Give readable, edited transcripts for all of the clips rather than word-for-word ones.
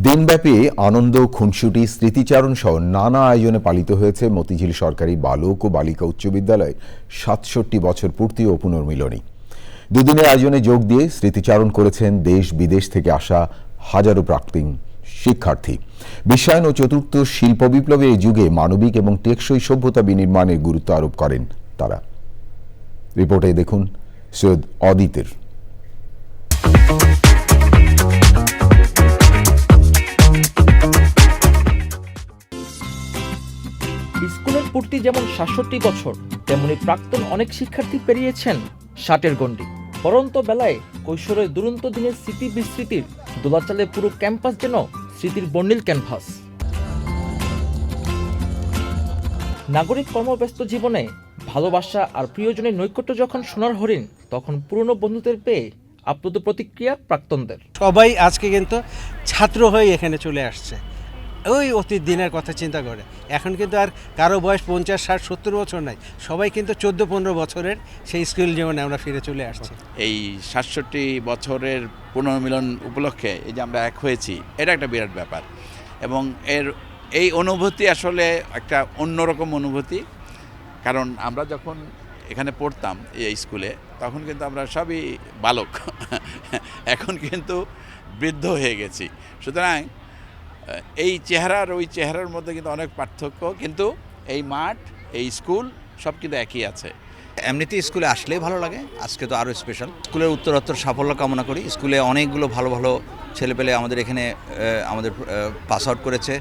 দিনব্যাপী আনন্দ, খুনসুটি, স্মৃতিচারণ সহ নানা আয়োজনে পালিত হয়েছে মতিঝিল সরকারি বালক ও বালিকা উচ্চ বিদ্যালয় ৬৭ বছর পূর্তি ও পুনর্মিলনী। দুদিনের আয়োজনে যোগ দিয়ে স্মৃতিচারণ করেছেন দেশ বিদেশ থেকে আসা হাজারো প্রাক্তন শিক্ষার্থী। বিশ্বায়ন ও চতুর্থ শিল্প বিপ্লবের এই যুগে মানবিক এবং টেকসই সভ্যতা বিনির্মাণের গুরুত্ব আরোপ করেন তারা। রিপোর্টে দেখুন সৈয়দ অদিতের। স্কুলের পূর্তি যেমন ৬৭ বছর, তেমনি প্রাক্তন অনেক শিক্ষার্থী পেরিয়েছেন ৬০-এর গণ্ডি। পরন্ত বেলায় কৈশোরের দুরন্ত দিনের স্মৃতি বিস্মৃতির দোলাচালে পুরো ক্যাম্পাস যেন স্মৃতির বর্ণিল ক্যানভাস। নাগরিক কর্মব্যস্ত জীবনে ভালোবাসা আর প্রিয়জনের নৈকট্য যখন সোনার হরিণ, তখন পুরনো বন্ধুদের পেয়ে আপ্লুত প্রতিক্রিয়া প্রাক্তনদের। সবাই আজকে কিন্তু ছাত্র হয়ে এখানে চলে আসছে, ওই অতীত দিনের কথা চিন্তা করে। এখন কিন্তু আর কারো বয়স ৫০, ৬০, ৭০ বছর নাই, সবাই কিন্তু ১৪-১৫ বছরের সেই স্কুল জীবনে আমরা ফিরে চলে আসছি। এই ৬৭ বছরের পুনর্মিলন উপলক্ষে এই যে আমরা এক হয়েছি, এটা একটা বিরাট ব্যাপার এবং এই অনুভূতি আসলে একটা অন্যরকম অনুভূতি। কারণ আমরা যখন এখানে পড়তাম এই স্কুলে, তখন কিন্তু আমরা সবই বালক, এখন কিন্তু বৃদ্ধ হয়ে গেছি। সুতরাং এই চেহারার ওই চেহারার মধ্যে কিন্তু অনেক পার্থক্য, কিন্তু এই মাঠ, এই স্কুল সব কিন্তু একই আছে। এমনিতে স্কুলে আসলেই ভালো লাগে, আজকে তো আরও স্পেশাল। স্কুলের উত্তরোত্তর সাফল্য কামনা করি। স্কুলে অনেকগুলো ভালো ভালো ছেলেপেলে আমাদের এখানে আমাদের পাস আউট করেছে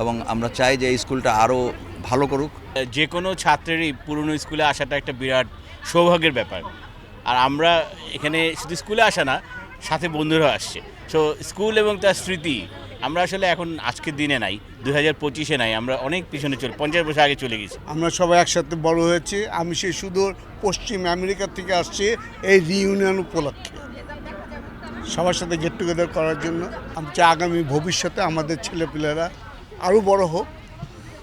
এবং আমরা চাই যে এই স্কুলটা আরও ভালো করুক। যে কোনো ছাত্রেরই পুরনো স্কুলে আসাটা একটা বিরাট সৌভাগ্যের ব্যাপার। আর আমরা এখানে শুধু স্কুলে আসা না, সাথে বন্ধুরা আসছে। সো স্কুল এবং তার স্মৃতি আমরা আসলে এখন আজকের দিনে নাই, 2025-এ নাই, আমরা অনেক পিছনে 50 বছর আগে চলে গেছি। আমরা সবাই একসাথে বড় হয়েছি। আমি সেই সুদূর পশ্চিম আমেরিকা থেকে আসছি এই রিইউনিয়ন উপলক্ষে সবার সাথে গেট টুগেদার করার জন্য। আমি চাই আগামী ভবিষ্যতে আমাদের ছেলেপিলেরা আরও বড় হোক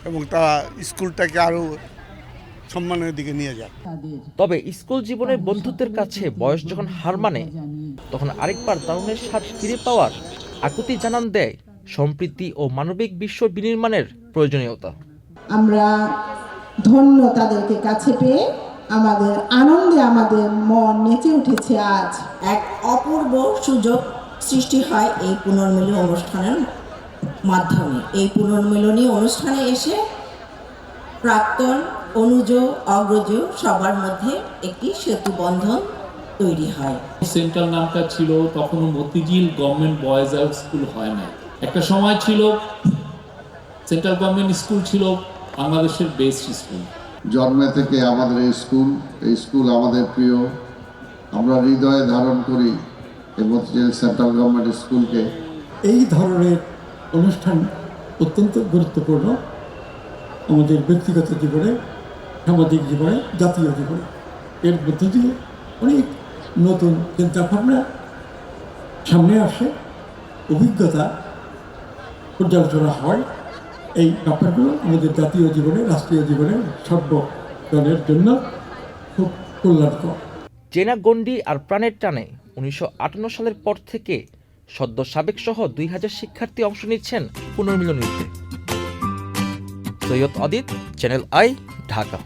এবং তারা স্কুলটাকে আরও সম্মানের দিকে নিয়ে যাক। তবে স্কুল জীবনের বন্ধুত্বের কাছে বয়স যখন হার মানে, তখন আরেকবার দারুণের স্বাদ ফিরে পাওয়ার আকুতি জানান দেয় সম্প্রীতি ও মানবিক বিশ্ব বিনির্মাণের প্রয়োজনীয়তা। আমরা ধন্য তাদেরকে কাছে পেয়ে, আমাদের আনন্দে আমাদের মন নেচে উঠেছে। আজ এক অপূর্ব সুযোগ সৃষ্টি হয় এই পুনর্মিলনী অনুষ্ঠানের মাধ্যমে। এই পুনর্মিলনী অনুষ্ঠানে এসে প্রাক্তন, অনুজ, অগ্রজ সবার মধ্যে একটি সেতু বন্ধন তৈরি হয়। সেন্ট্রাল নামটা ছিল তখনও Motijheel government boys out school হয় না। একটা সময় ছিল সেন্ট্রাল গভর্নমেন্ট স্কুল ছিল বাংলাদেশের বেস্ট স্কুল। জন্মে থেকে আমাদের এই স্কুল আমাদের প্রিয়। আমরা হৃদয়ে ধারণ করি এই মতিঝিল সেন্ট্রাল গভর্নমেন্ট স্কুলকে। এই ধরনের অনুষ্ঠান অত্যন্ত গুরুত্বপূর্ণ আমাদের ব্যক্তিগত জীবনে, সামাজিক জীবনে, জাতীয় জীবনে। এর মধ্য দিয়ে অনেক নতুন চিন্তাভাবনা সামনে আসে, অভিজ্ঞতা পর্যালোচনা হয়। এই ব্যাপারগুলো আমাদের জাতীয় জীবনে, রাষ্ট্রীয় জীবনে সর্বজনের জন্য খুব কল্যাণকর। চেনা গণ্ডি আর প্রাণের টানে 1958 সালের পর থেকে সদ্য সাবেক সহ 2000 শিক্ষার্থী অংশ নিচ্ছেন পুনর্মিলনীতে। সৈয়দ অদিত, চ্যানেল আই, ঢাকা।